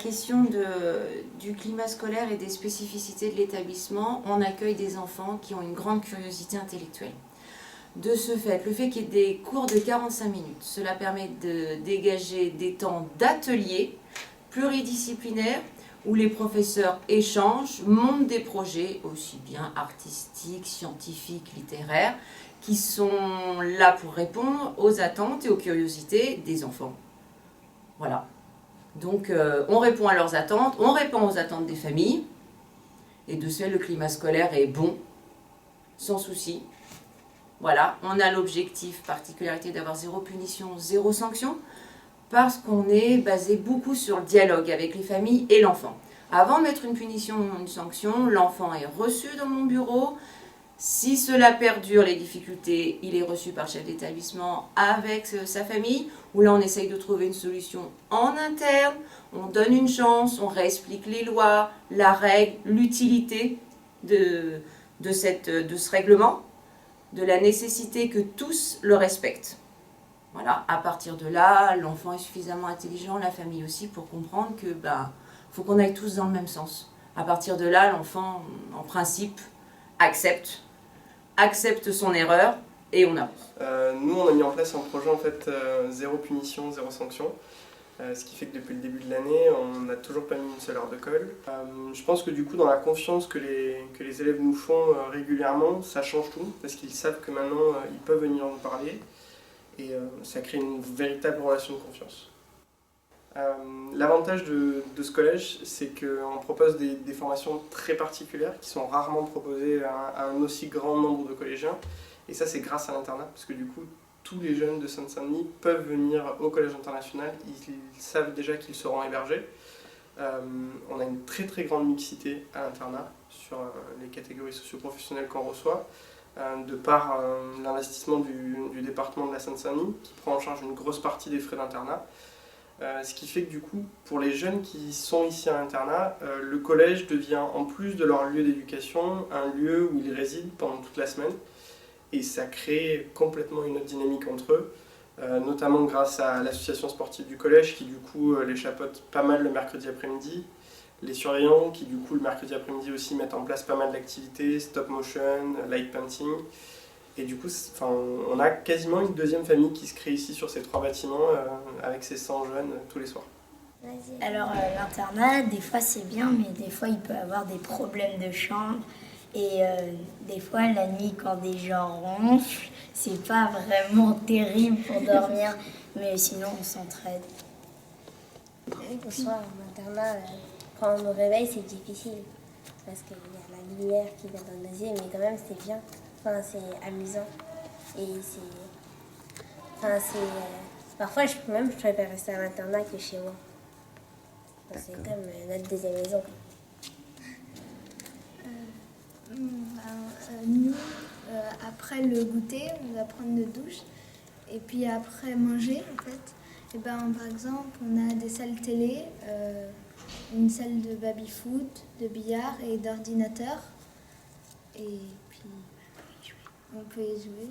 question du climat scolaire et des spécificités de l'établissement, on accueille des enfants qui ont une grande curiosité intellectuelle. De ce fait, le fait qu'il y ait des cours de 45 minutes, cela permet de dégager des temps d'atelier pluridisciplinaires où les professeurs échangent, montent des projets aussi bien artistiques, scientifiques, littéraires, qui sont là pour répondre aux attentes et aux curiosités des enfants. Voilà. Donc on répond à leurs attentes, on répond aux attentes des familles, et de ce fait le climat scolaire est bon, sans souci. Voilà, on a l'objectif, particularité d'avoir 0 punition, 0 sanction, parce qu'on est basé beaucoup sur le dialogue avec les familles et l'enfant. Avant de mettre une punition ou une sanction, l'enfant est reçu dans mon bureau. Si cela perdure, les difficultés, il est reçu par le chef d'établissement avec sa famille, où là on essaye de trouver une solution en interne, on donne une chance, on réexplique les lois, la règle, l'utilité de ce règlement, de la nécessité que tous le respectent. Voilà, à partir de là, l'enfant est suffisamment intelligent, la famille aussi, pour comprendre que faut qu'on aille tous dans le même sens. À partir de là, l'enfant, en principe, accepte son erreur et on avance. Nous, on a mis en place un projet en fait 0 punition, 0 sanction. Ce qui fait que depuis le début de l'année, on n'a toujours pas mis une seule heure de colle. Je pense que du coup, dans la confiance que les élèves nous font régulièrement, ça change tout, parce qu'ils savent que maintenant, ils peuvent venir nous parler, et ça crée une véritable relation de confiance. L'avantage de ce collège, c'est qu'on propose des formations très particulières, qui sont rarement proposées à un aussi grand nombre de collégiens, et ça c'est grâce à l'internat, parce que du coup, tous les jeunes de Seine-Saint-Denis peuvent venir au collège international, ils savent déjà qu'ils seront hébergés. On a une très très grande mixité à l'internat sur les catégories socio-professionnelles qu'on reçoit, de par l'investissement du département de la Seine-Saint-Denis qui prend en charge une grosse partie des frais d'internat. Ce qui fait que du coup, pour les jeunes qui sont ici à l'internat, le collège devient en plus de leur lieu d'éducation un lieu où ils résident pendant toute la semaine. Et ça crée complètement une autre dynamique entre eux, notamment grâce à l'association sportive du collège qui du coup les chapeaute pas mal le mercredi après-midi, les surveillants qui du coup le mercredi après-midi aussi mettent en place pas mal d'activités, stop motion, light painting, et du coup on a quasiment une deuxième famille qui se crée ici sur ces 3 bâtiments avec ces 100 jeunes tous les soirs. Alors l'internat, des fois c'est bien, mais des fois il peut avoir des problèmes de chambre. Et des fois, la nuit, quand des gens ronflent, c'est pas vraiment terrible pour dormir, mais sinon, on s'entraide. Le soir, en internat, quand on nous réveille, c'est difficile. Parce qu'il y a la lumière qui vient dans nos yeux, mais quand même, c'est bien. Enfin, c'est amusant. Et parfois, je préfère rester à l'internat que chez moi. Enfin, c'est comme notre deuxième maison. Nous, après le goûter, on va prendre une douche. Et puis après manger, en fait, par exemple, on a des salles télé, une salle de baby-foot, de billard et d'ordinateur. Et puis, on peut y jouer.